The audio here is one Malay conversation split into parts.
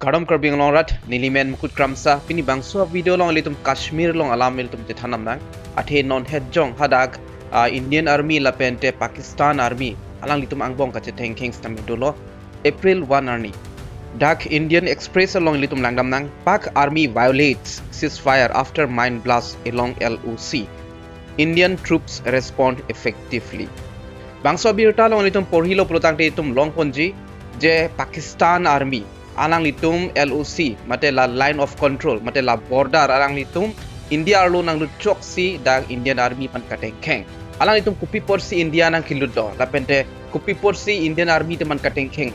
Kadam Karbi long rat nilimen mukut kramsa pini bangso video long litum Kashmir long alam litum Chethan nang athe non head jong hadak Indian Army lapente Pakistan Army alang litum angbong ka Chethan Kings tamidolo April 1 arni Dak Indian Express along litum langdam nang Pak Army violates ceasefire after mine blast along LOC. Indian troops respond effectively. Bangso birta long litum porhilo protang litum long ponji je Pakistan Army alang litum LOC mate la line of control mate la border alang litum India arlo nang luchok si dag Indian Army Aphan Katengkheng alang litum kupi porsi India nang kiluddo la pente kupi porsi Indian Army teman Katengkheng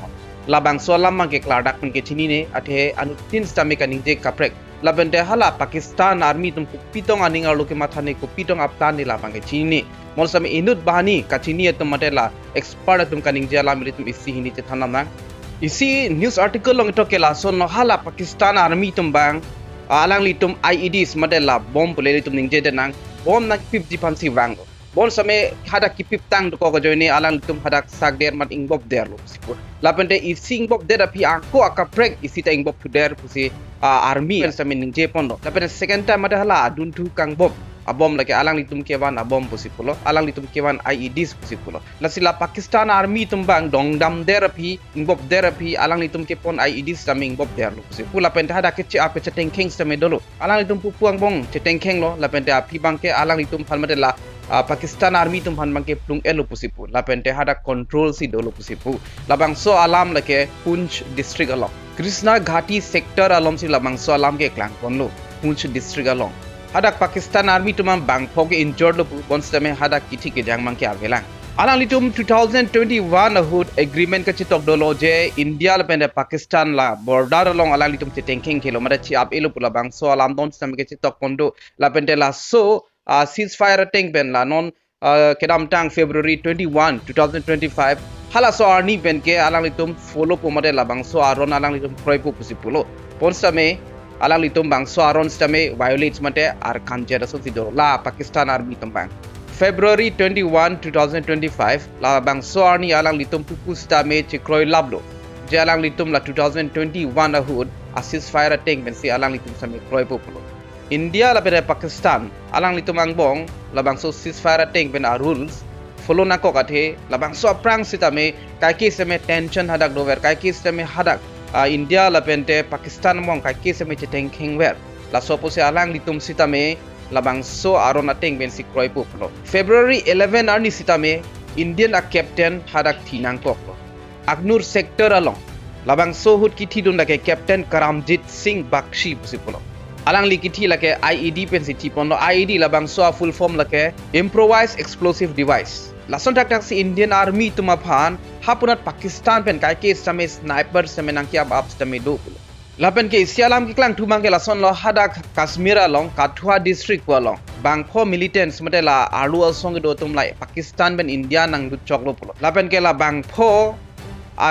la bangso lamang ke kladak pen ke chini ne athe anu tin stame kaning je kaprek la pente hala Pakistan Army tum kupi tong aning arlo ke mathane kupi tong aptan ni la bang ke chini mon same inut bahani ka chini tum mate la expert tum kaning je la militum isi hini Chethan nang isi news article long ito kela so no hala Pakistan Army tumbang alang litum IEDs madela bom pule litum ningje denang bom nak pip dipansi wang bom same hada kipip tang ko ko joini alang litum hada sak der mat ingbob der lo sipur lapente isi ingbob der api ako akaprek isi ta ingbob der pusi army same ningje pondo lapente second time ada hala adun tu kang bob abom lagi alang litum kewan abom pusipulo alang litum kewan IEDs pusipulo lasila Pakistan Army tumbang dongdam therapy ingbob therapy alang litum kepon IEDs taming bob der lo pusipula pente hada kecil apa Chethan Keng stame dolo alang litum pupuang bong Chethan Keng lo la pente api bangke alang litum palmadela Pakistan Army tum han bangke plung elo pusipu la pente hada control si dolo pusipu labang so alam lake Punch district along Krishna Ghati sector alom si labang so alam ke klang konlo Punch district along hadak Pakistan Army tumam bang phoge injured lo bonstame hadak kithi ke jang mangke avelang alang litum 2021 hood agreement ka chitok dolo je India la pende Pakistan la border along alang litum Chethan Keng kilo mada chi ap elo pula bang so alam don stame ke chitok kondo la pende la so ceasefire tank ben la non kedam tang February 21 2025 hala so arni ben ke alang litum follow po made la bang so aron alang litum proipo pusipulo bonstame alang litum bang so aron stame violates mate ar kanje raso sidoro la Pakistan Army tumbang February 21 2025 la bang so arni alang litum pupu stame chikroi lablo je alang litum la 2021 ahud ceasefire tank ben si alang litum stame kroi populo India la pere Pakistan alang litum angbong la bang so ceasefire tank ben rules follow na ko kathe la bang so prang sitame kai ki seme tension hadak dover kai ki seme hadak India la pente Pakistan mong kai ke seme Chethan Keng wer la sopo se alang litum sitame labang so aron ateng ben si kroi pulo February 11 arni sitame Indian captain hadak thinang koklo Agnur sector along labang so hut kithi dun lake captain Karamjit Singh Bakshi pusipulo alang likithi lake IED pen si tipono IED labang so full form lake improvised explosive device lason tak si Indian Army tumaphan hapunat Pakistan pen kai ke same sniper same nangki ab stame do lapen ke sialam ki klang thumang ke lason lo hadak Kashmir along Kathua district along bangpho militants matela aru song do tum lai Pakistan ben India nang du choklo pulo lapen ke la bangpho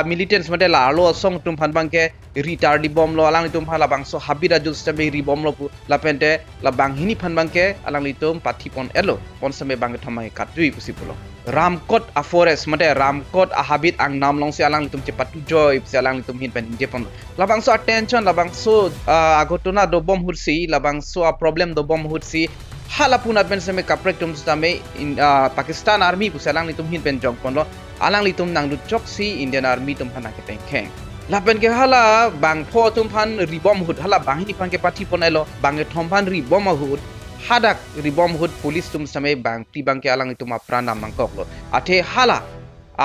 militants matela aru song tum phan bangke retarded bomb lo alang litum phala bangso habira jul stame ri bomb lo pu lapente la bang hini phan bangke alang litum pathipon elo pon same bang thamai katui pusipulo Ramkot a forest mate Ramkot a habit ang nam long si alang litum cepat joy si alang litum hin pen jepon labang so attention labang so agotuna do bom hursi labang so a problem do bom hursi halapuna pen same kaprek tum stame Pakistan Army pu salang litum hin pen jong pon lo alang litum nang du chok si Indian Army tum phana ke Katengkheng lapen ke hala bang pho tum phan ribom hut hala bang hi phan ke pathi pon elo bang thom phan ribom hut hadak ribom hut police tum same bang ti bang ke alang itum aprana mangkok lo athe hala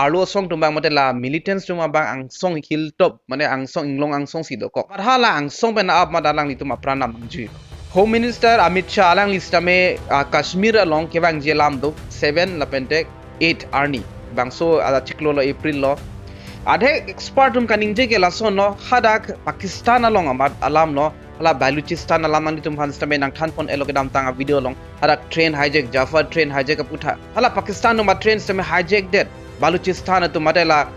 arlo song tum bang matela militants tum bang ang song hilltop mane ang song inglong ang song sido kok hala ang song ben ap madalang itum aprana mangji Home Minister Amit Shah alang listame Kashmir along ke bang jelam do 7 lapente 8 arni bang so ada chiklo lo April lo adhe expert tum kaningje ke lason no hadak Pakistan along amat alam no hala Baluchistan alam nang tum han stame nang than pon elo ke dam tang video long hadak train hijack Jaffa train hijack aputha hala Pakistan no ma train stame hijack det Baluchistan tum matela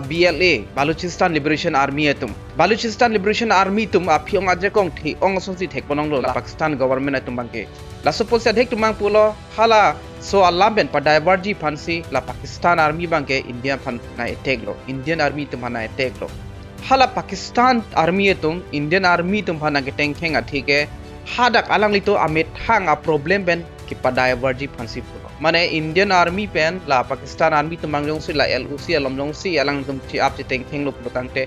BLA Baluchistan Liberation Army atum Baluchistan Liberation Army tum aphiong aje kong thi ong song si thek ponong lo Pakistan government atum bangke la suppose adhek tumang pulo hala so alam ben pa diverji phansi la Pakistan Army bangke India phan na attack lo Indian Army tum na attack lo hala Pakistan army tung Indian army tum phana Katengkheng athike hadak alang lito amit hang a problem ben kipadaya warji phansi pulo mane Indian army pen la Pakistan army tumang jong si la LOC Lamdon si alang tum chi ap Katengkheng lo putangte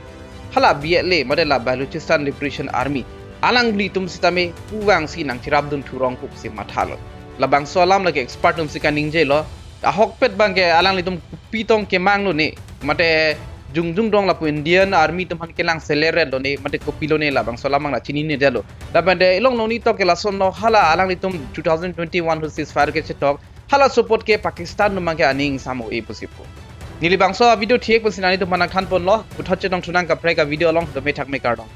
hala BLA made la Balochistan Liberation Army alang litum sitame puwang si nang tirabdun thurong kup si mathalo labang solam lagi expert tum si kaning je lo ahok pet bangke alang litum pitong ke manglo ni mate jungjung dong la pu Indian army tum han kelang selere lo ni mate kopilo ni labang solam mang la chini ni jalo labande ilong no ni to ke la son no hala alang litum 2021 hu ceasefire ke chetok hala support ke Pakistan no mang ke aning samo e posipo nili bangso video thiek pun sinani tum manang khan pon lo uthot chetong thunang ka preka video long do me thak me kardong